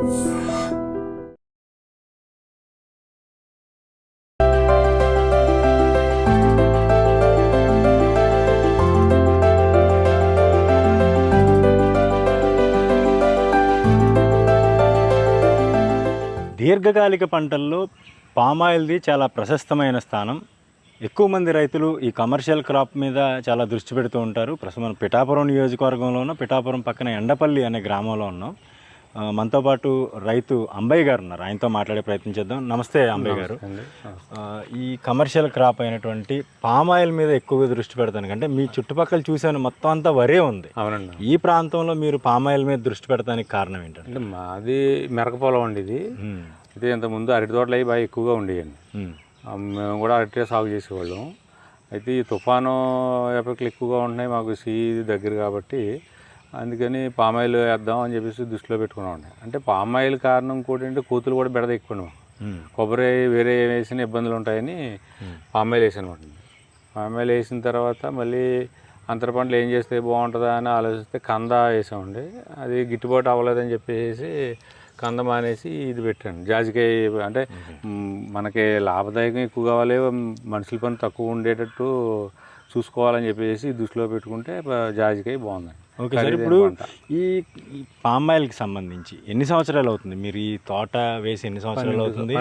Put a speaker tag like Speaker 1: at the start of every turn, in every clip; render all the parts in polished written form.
Speaker 1: దీర్ఘకాలిక పంటల్లో పామాయిల్ది చాలా ప్రశస్తమైన స్థానం. ఎక్కువ మంది రైతులు ఈ కమర్షియల్ క్రాప్ మీద చాలా దృష్టి పెడుతూ ఉంటారు. ప్రస్తుతం మనం పిఠాపురం నియోజకవర్గంలో ఉన్న పిఠాపురం పక్కన ఎండపల్లి అనే గ్రామంలో ఉన్నాం. మనతో పాటు రైతు అంబయ్య గారు ఉన్నారు. ఆయనతో మాట్లాడే ప్రయత్నం చేద్దాం. నమస్తే అంబయ్య గారు. ఈ కమర్షియల్ క్రాప్ అయినటువంటి పామాయిల్ మీద ఎక్కువగా దృష్టి పెడతాను అంటే మీ చుట్టుపక్కల చూసాను మొత్తం అంతా వరే ఉంది.
Speaker 2: అవునండి.
Speaker 1: ఈ ప్రాంతంలో మీరు పామాయిల్ మీద దృష్టి పెడతానికి కారణం ఏంటంటే?
Speaker 2: మాది మెరకపొలం అండి ఇది. అయితే ఇంతకుముందు అరటి తోటలు అవి బాగా ఎక్కువగా ఉండేయండి. మేము కూడా అరటి సాగు చేసేవాళ్ళం. అయితే ఈ తుఫాను ఎఫెక్ట్లు ఎక్కువగా ఉంటున్నాయి, మాకు సీ దగ్గర కాబట్టి అందుకని పామాయిల్ వేద్దాం అని చెప్పేసి దృష్టిలో పెట్టుకున్నామండి. అంటే పామాయిల్ కారణం కూడా అంటే కోతులు కూడా బెడద ఎక్కువ. కొబ్బరి వేరే వేసిన ఇబ్బందులు ఉంటాయని పామాయిల్ వేసాను. పామాయిల్ వేసిన తర్వాత మళ్ళీ అంతర పంటలు ఏం చేస్తే బాగుంటుందా అని ఆలోచిస్తే కంద వేసామండి. అది గిట్టుబాటు అవ్వలేదని చెప్పేసి కంద మానేసి ఇది పెట్టాను జాజికాయ. అంటే మనకి లాభదాయకం ఎక్కువ కావాలి, మనుషుల పని తక్కువ ఉండేటట్టు చూసుకోవాలని చెప్పేసి దృష్టిలో పెట్టుకుంటే జాజికాయ బాగుందండి.
Speaker 1: ఓకే సార్, ఇప్పుడు ఈ పామాయిల్కి సంబంధించి ఎన్ని సంవత్సరాలు అవుతుంది? మీరు ఈ తోట వేసి ఎన్ని సంవత్సరాలు అవుతుంది?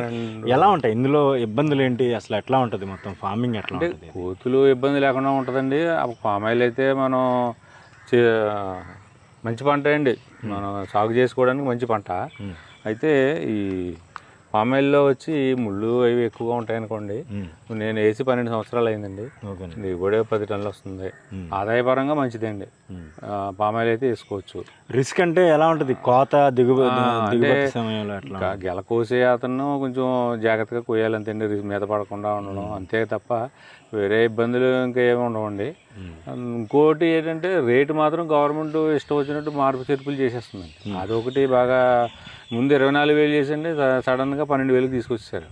Speaker 1: ఎలా ఉంటాయి ఇందులో ఇబ్బందులు ఏంటి? అసలు ఎట్లా ఉంటుంది మొత్తం ఫార్మింగ్ ఎట్లా ఉంటుంది?
Speaker 2: కోతులు ఇబ్బంది లేకుండా ఉంటుందండి. పామాయిల్ అయితే మనం మంచి పంట అండి, మనం సాగు చేసుకోవడానికి మంచి పంట. అయితే ఈ పామాయిల్లో వచ్చి ముళ్ళు అవి ఎక్కువగా ఉంటాయనుకోండి. నేను వేసి 12 సంవత్సరాలు అయిందండి. దిగుబడి 10 టన్నులు వస్తుంది. ఆదాయపరంగా మంచిదండి. పామాయిల్ అయితే వేసుకోవచ్చు.
Speaker 1: రిస్క్ అంటే ఎలా ఉంటుంది? కోత దిగుబడి సమయంలో ఎట్లా?
Speaker 2: గెల కోసే అతను కొంచెం జాగ్రత్తగా కోయాలి అంతేండి, మీద పడకుండా ఉండడం అంతే తప్ప వేరే ఇబ్బందులు ఇంకా ఏమి ఉండవండి. ఇంకోటి ఏంటంటే రేటు మాత్రం గవర్నమెంట్ ఇష్టం వచ్చినట్టు మార్పు చేర్పులు చేసేస్తుందండి. అదొకటి బాగా. ముందు 24,000 చేసండి, సడన్గా 12,000 తీసుకొచ్చారు.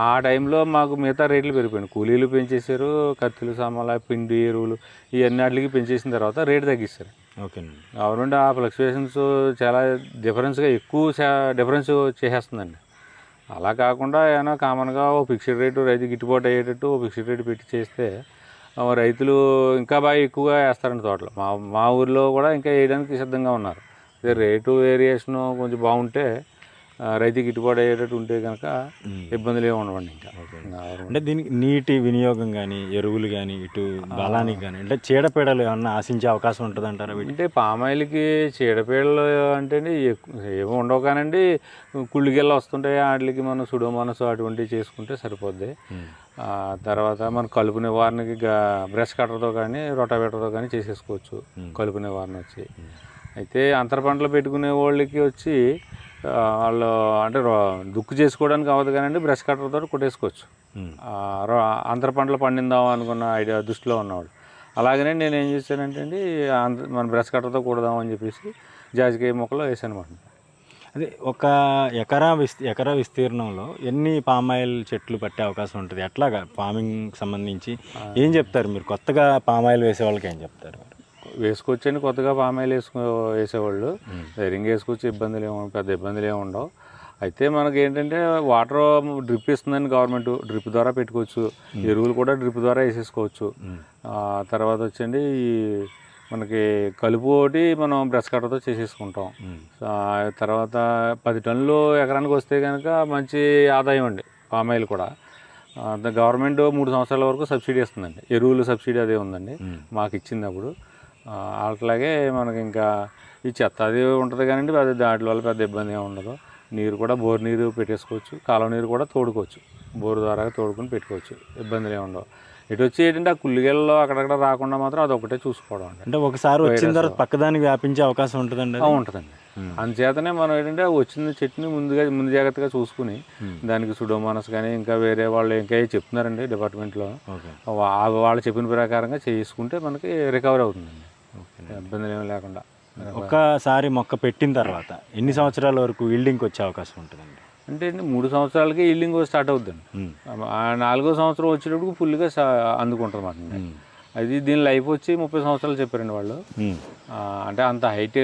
Speaker 2: ఆ టైంలో మాకు మిగతా రేట్లు పెరిగిపోయాయి. కూలీలు పెంచేశారు, కత్తులు సామాన్లు పిండి ఎరువులు ఇవన్నిటికి పెంచేసిన తర్వాత రేటు తగ్గిస్తారు.
Speaker 1: ఓకే.
Speaker 2: గవర్నమెంట్ ఆ ఫ్లక్చువేషన్స్ చాలా డిఫరెన్స్గా ఎక్కువ డిఫరెన్స్ చేసేస్తుందండి. అలా కాకుండా ఏమైనా కామన్గా ఓ ఫిక్స్డ్ రేటు రైతు గిట్టుబాటు అయ్యేటట్టు ఓ ఫిక్స్డ్ రేటు పెట్టి చేస్తే రైతులు ఇంకా బాగా ఎక్కువగా వేస్తారండి తోటలు. మా ఊర్లో కూడా ఇంకా వేయడానికి సిద్ధంగా ఉన్నారు. రేటు వేరియేషను కొంచెం బాగుంటే రైతుకి గిట్టుబాటు అయ్యేటట్టు ఉంటే కనుక ఇబ్బందులు ఏమి ఉండవండి. ఇంకా
Speaker 1: అంటే దీనికి నీటి వినియోగం కానీ ఎరువులు కానీ ఇటు బలానికి కానీ అంటే చీడపీడలు ఏమన్నా ఆశించే అవకాశం ఉంటుంది అంటారా?
Speaker 2: అంటే పామాయిల్కి చీడపీడలు అంటే ఏమి ఉండవు కానండి, కుళ్ళికెళ్ళ వస్తుంటాయి. వాటికి మనం సుడోమోనాస్ అటువంటివి చేసుకుంటే సరిపోద్ది. తర్వాత మనం కలుపు నివారణకి బ్రష్ కట్టర్తో కానీ రొటావేటర్తో కానీ చేసేసుకోవచ్చు కలుపు నివారణ వచ్చి. అయితే అంతర పంటలు పెట్టుకునే వాళ్ళకి వచ్చి వాళ్ళు అంటే దుక్కు చేసుకోవడానికి అవ్వదు కానీ బ్రష్ కట్టర్తో కొట్టేసుకోవచ్చు. అంతర పంటలు పండిందాం అనుకున్న ఐడియా దృష్టిలో ఉన్నవాడు. అలాగనే నేను ఏం చేశానంటే అండి, మన బ్రష్ కట్టర్తో కొడదాం అని చెప్పేసి జాజికాయ మొక్కలు వేసాను అనమాట.
Speaker 1: అదే ఒక ఎకరా విస్తీర్ణంలో ఎన్ని పామాయిల్ చెట్లు పట్టే అవకాశం ఉంటుంది? ఎట్లాగా ఫార్మింగ్ సంబంధించి ఏం చెప్తారు మీరు? కొత్తగా పామాయిల్ వేసే వాళ్ళకి ఏం చెప్తారు?
Speaker 2: వేసుకోవచ్చండి, కొత్తగా పామాయిల్ వేసేవాళ్ళు ధైర్యంగా వేసుకోవచ్చు. పెద్ద ఇబ్బందులు ఏమి ఉండవు. అయితే మనకి ఏంటంటే వాటర్ డ్రిప్ ఇస్తుందని గవర్నమెంట్, డ్రిప్ ద్వారా పెట్టుకోవచ్చు. ఎరువులు కూడా డ్రిప్ ద్వారా వేసేసుకోవచ్చు. తర్వాత వచ్చండి ఈ మనకి కలుపు ఒకటి మనం బ్రష్ కట్టర్తో చేసేసుకుంటాం. తర్వాత 10 టన్నులు ఎకరానికి వస్తే కనుక మంచి ఆదాయం అండి పామాయిల్ కూడా. గవర్నమెంట్ 3 సంవత్సరాల వరకు సబ్సిడీ ఇస్తుందండి. ఎరువులు సబ్సిడీ అదే ఉందండి మాకు ఇచ్చినప్పుడు. అట్లాగే మనకి ఇంకా ఈ చెత్త అది ఉంటుంది కానీ దాటి వల్ల పెద్ద ఇబ్బంది ఏమి ఉండదు. నీరు కూడా బోర్ నీరు పెట్టేసుకోవచ్చు, కాలువ నీరు కూడా తోడుకోవచ్చు, బోరు ద్వారా తోడుకుని పెట్టుకోవచ్చు, ఇబ్బందులు ఏమి ఉండవు. ఇటు వచ్చి ఏంటంటే ఆ కుళ్ళిగల్లో అక్కడక్కడ రాకుండా మాత్రం అదొకటే చూసుకోవడం అండి.
Speaker 1: అంటే ఒకసారి వచ్చిన తర్వాత పక్కదానికి వ్యాపించే అవకాశం ఉంటుందండి?
Speaker 2: ఉంటుందండి. అందుచేతనే మనం ఏంటంటే వచ్చిన చెట్టుని ముందు జాగ్రత్తగా చూసుకుని దానికి సుడోమోనాస్ కానీ ఇంకా వేరే వాళ్ళు ఇంకా చెప్తున్నారండి డిపార్ట్మెంట్లో, వాళ్ళు చెప్పిన ప్రకారంగా చేసుకుంటే మనకి రికవర్ అవుతుందండి, ఇబ్బందులు ఏమి లేకుండా.
Speaker 1: ఒక్కసారి మొక్క పెట్టిన తర్వాత ఎన్ని సంవత్సరాల వరకు ఈల్డింగ్కి వచ్చే అవకాశం ఉంటుందండి?
Speaker 2: అంటే 3 సంవత్సరాలకి ఈల్డింగ్ స్టార్ట్ అవుతుందండి. 4వ సంవత్సరం వచ్చేటప్పుడు ఫుల్గా అందుకుంటుంది అన్నమాట. అది దీని లైఫ్ వచ్చి 30 సంవత్సరాలు చెప్పారండి వాళ్ళు. అంటే అంత హైట్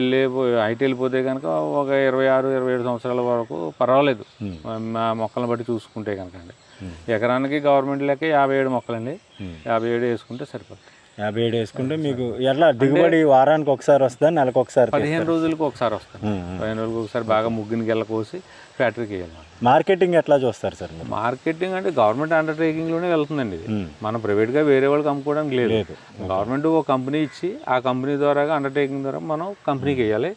Speaker 2: వెళ్ళిపోతే కనుక ఒక 26-27 సంవత్సరాల వరకు పర్వాలేదు మా మొక్కలను బట్టి చూసుకుంటే కనుక అండి. ఎకరానికి గవర్నమెంట్ లెక్క 57 మొక్కలండి, 57 వేసుకుంటే సరిపోతుంది.
Speaker 1: 57 వేసుకుంటే మీకు ఎట్లా దిగుబడి వారానికి ఒకసారి వస్తుందా, నెలకు ఒకసారి?
Speaker 2: 15 రోజులకు ఒకసారి వస్తుంది. 15 రోజులకు ఒకసారి బాగా ముగ్గుని గెల్ల కోసి ఫ్యాక్టరీకి వేయాలి.
Speaker 1: మార్కెటింగ్ ఎట్లా చూస్తారు సార్ మీరు?
Speaker 2: మార్కెటింగ్ అంటే గవర్నమెంట్ అండర్టేకింగ్లోనే వెళ్తుందండి ఇది. మనం ప్రైవేట్గా వేరే వాళ్ళకి అమ్ముకోవడానికి లేదు. గవర్నమెంట్ ఒక కంపెనీ ఇచ్చి ఆ కంపెనీ ద్వారా అండర్టేకింగ్ ద్వారా మనం కంపెనీకి వేయాలి.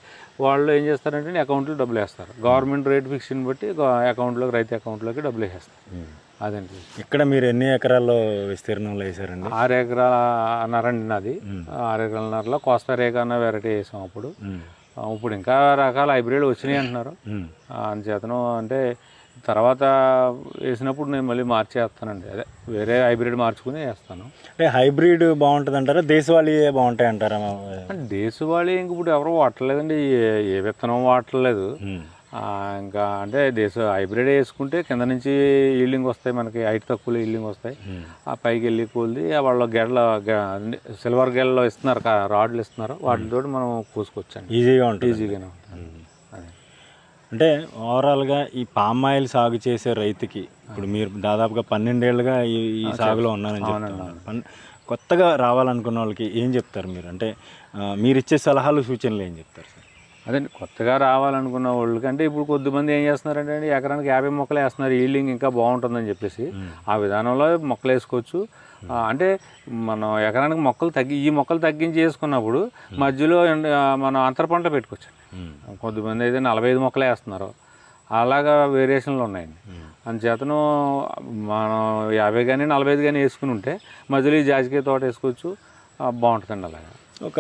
Speaker 2: వాళ్ళు ఏం చేస్తారంటే అకౌంట్లో డబ్బులు వేస్తారు. గవర్నమెంట్ రేట్ ఫిక్స్ని బట్టి అకౌంట్లోకి, రైతు అకౌంట్లోకి డబ్బులు వేసేస్తారు. అదండి.
Speaker 1: ఇక్కడ మీరు ఎన్ని ఎకరాల్లో విస్తీర్ణంలో వేసారండి?
Speaker 2: 6 ఎకరాలన్నర అండి నాది. 6 ఎకరాలన్నరలో కోస్తా రేఖ అన్న వెరైటీ వేసాం అప్పుడు. ఇప్పుడు ఇంకా రకాల హైబ్రిడ్ వచ్చినాయి అంటున్నారు. అందుచేతను అంటే తర్వాత వేసినప్పుడు నేను మళ్ళీ మార్చేస్తానండి. అదే వేరే హైబ్రిడ్ మార్చుకుని వేస్తాను.
Speaker 1: అంటే హైబ్రిడ్ బాగుంటుంది అంటారా, దేశవాళీ బాగుంటాయి అంటారా?
Speaker 2: దేశవాళీ ఇంక ఇప్పుడు ఎవరు వాడలేదండి, ఏ విత్తనం వాడలేదు. ఇంకా అంటే హైబ్రిడ్ వేసుకుంటే కింద నుంచి ఈల్డింగ్ వస్తాయి, మనకి హైట్ తక్కువ ఈల్డింగ్ వస్తాయి. ఆ పైకి వెళ్ళి కోల్ది వాళ్ళ సిల్వర్ గెలలో ఇస్తున్నారు, రాడ్లు ఇస్తున్నారు, వాటితో మనం కోసుకోవచ్చండి.
Speaker 1: ఈజీగానే ఉంటుంది.
Speaker 2: అదే
Speaker 1: అంటే ఓవరాల్గా ఈ పామ్ ఆయిల్ సాగు చేసే రైతుకి ఇప్పుడు మీరు దాదాపుగా 12 ఏళ్ళుగా ఈ సాగులో ఉన్నారని చెప్తున్నారు. కొత్తగా రావాలనుకున్న వాళ్ళకి ఏం చెప్తారు మీరు? అంటే మీరు ఇచ్చే సలహాలు, సూచనలు ఏం చెప్తారు సార్?
Speaker 2: అదే కొత్తగా రావాలనుకున్న వాళ్ళకి అంటే ఇప్పుడు కొద్దిమంది ఏం చేస్తున్నారంటే ఎకరానికి 50 మొక్కలు వేస్తున్నారు, ఈల్డింగ్ ఇంకా బాగుంటుందని చెప్పేసి ఆ విధానంలో మొక్కలు వేసుకోవచ్చు. అంటే మనం ఎకరానికి ఈ మొక్కలు తగ్గించి వేసుకున్నప్పుడు మధ్యలో మనం అంతర పంట పెట్టుకోవచ్చు. కొద్దిమంది అయితే 45 మొక్కలు వేస్తున్నారు, అలాగా వేరియేషన్లు ఉన్నాయండి. అందుచేతను మనం 50 కానీ 45 కానీ వేసుకుని ఉంటే మధ్యలో ఈ జాజికాయ తోట వేసుకోవచ్చు, బాగుంటుందండి. అలాగా
Speaker 1: ఒక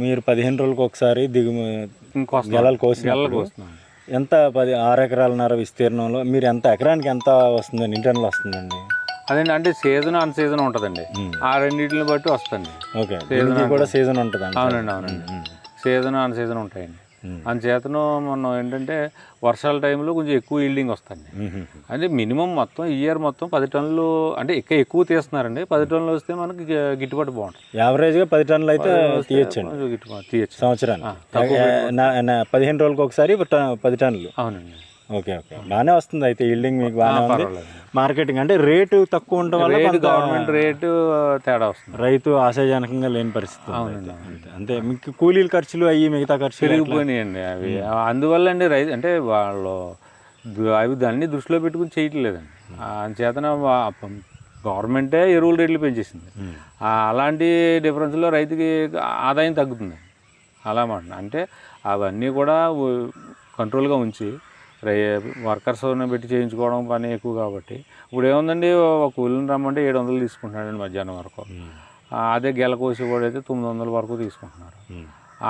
Speaker 1: మీరు 15 రోజులకు ఒకసారి గెలలు కోస్తున్నాం. ఎంత 6 ఎకరాలన్నర విస్తీర్ణంలో మీరు ఎంత ఎకరానికి ఎంత వస్తుందండి, ఇంటర్నల్ వస్తుందండి?
Speaker 2: అదండి అంటే సీజన్ అన్ సీజన్ ఉంటుందండి, ఆ రెండింటిని బట్టి వస్తుంది.
Speaker 1: ఓకే, సీజన్ కూడా సీజన్ ఉంటుంది.
Speaker 2: అవునండి. సీజన్ అన్ సీజన్ ఉంటాయండి. అందుచేతను మనం ఏంటంటే వర్షాల టైంలో కొంచెం ఎక్కువ ఈల్డింగ్ వస్తుంది. అంటే మినిమం మొత్తం ఇయర్ మొత్తం 10 టన్నులు అంటే ఎక్కువ తీస్తున్నారండి. 10 టన్నులు వస్తే మనకి గిట్టుబాటు బాగుంటుంది.
Speaker 1: యావరేజ్గా 10 టన్నులు అయితే తీయచ్చు సంవత్సరానికి. 15 రోజులకు ఒకసారి 10 టన్నులు.
Speaker 2: అవునండి.
Speaker 1: ఓకే, బాగానే వస్తుంది అయితే ఈల్డింగ్ మీకు బాగానే ఉంది. మార్కెటింగ్ అంటే రేటు తక్కువ ఉండటం వల్ల
Speaker 2: గవర్నమెంట్ రేటు తేడా వస్తుంది,
Speaker 1: రైతు ఆశాజనకంగా లేని పరిస్థితి. అంతే, మీకు కూలీల ఖర్చులు అయ్యి మిగతా ఖర్చులు
Speaker 2: పెరిగిపోయినాయండి అవి. అందువల్ల అండి రైతు అంటే వాళ్ళు అవి దాన్ని దృష్టిలో పెట్టుకుని చేయట్లేదండి. చేతన గవర్నమెంటే ఎరువుల రేట్లు పెంచేసింది. అలాంటి డిఫరెన్స్లో రైతుకి ఆదాయం తగ్గుతుంది. అలా మాట అంటే అవన్నీ కూడా కంట్రోల్గా ఉంచి వర్కర్స్ పెట్టి చేయించుకోవడం పని ఎక్కువ కాబట్టి ఇప్పుడు ఏముందండి, ఒక కూలీని రమ్మంటే 700 తీసుకుంటున్నాడండి మధ్యాహ్నం వరకు. అదే గెల కోసి కూడా అయితే 900 వరకు తీసుకుంటున్నారు.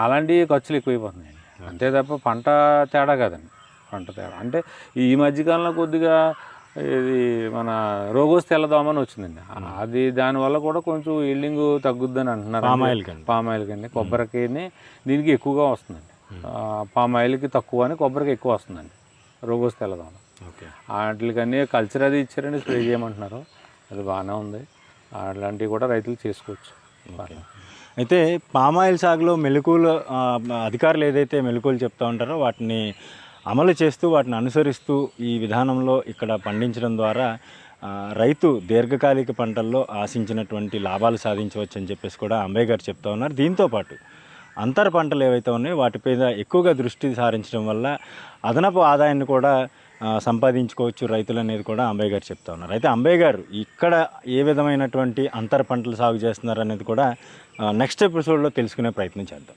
Speaker 2: అలాంటి ఖర్చులు ఎక్కువైపోతున్నాయండి. అంతే తప్ప పంట తేడా కాదండి. పంట తేడా అంటే ఈ మధ్యకాలంలో కొద్దిగా ఇది మన రోగోస్ తెల్లదోమని వచ్చిందండి. అది దానివల్ల కూడా కొంచెం ఈల్డింగ్ తగ్గుద్దని అంటున్నారు. పామ్ ఆయిల్ కండి కొబ్బరికి దీనికి ఎక్కువగా వస్తుందండి. పామ్ ఆయిల్కి తక్కువ అని కొబ్బరికి ఎక్కువ వస్తుందండి రోగోస్ తెల్లదోమ. వాటికన్నీ కల్చర్ అది ఇచ్చారండి, స్ప్రే చేయమంటున్నారు. అది బాగానే ఉంది. అట్లాంటివి కూడా రైతులు చేసుకోవచ్చు.
Speaker 1: అయితే పామాయిల్ సాగులో మెలకువలు అధికారులు ఏదైతే మెలకువలు చెప్తూ ఉంటారో వాటిని అమలు చేస్తూ వాటిని అనుసరిస్తూ ఈ విధానంలో ఇక్కడ పండించడం ద్వారా రైతు దీర్ఘకాలిక పంటల్లో ఆశించినటువంటి లాభాలు సాధించవచ్చు అని చెప్పేసి కూడా అంబయ్య గారు చెప్తూ ఉన్నారు. దీంతోపాటు అంతర పంటలు ఏవైతే ఉన్నాయో వాటిపైన ఎక్కువగా దృష్టి సారించడం వల్ల అదనపు ఆదాయాన్ని కూడా సంపాదించుకోవచ్చు రైతులు అనేది కూడా అంబయ్య గారు చెప్తా ఉన్నారు. అయితే అంబయ్య గారు ఇక్కడ ఏ విధమైనటువంటి అంతర పంటలు సాగు చేస్తున్నారు అనేది కూడా నెక్స్ట్ ఎపిసోడ్లో తెలుసుకునే ప్రయత్నం చేద్దాం.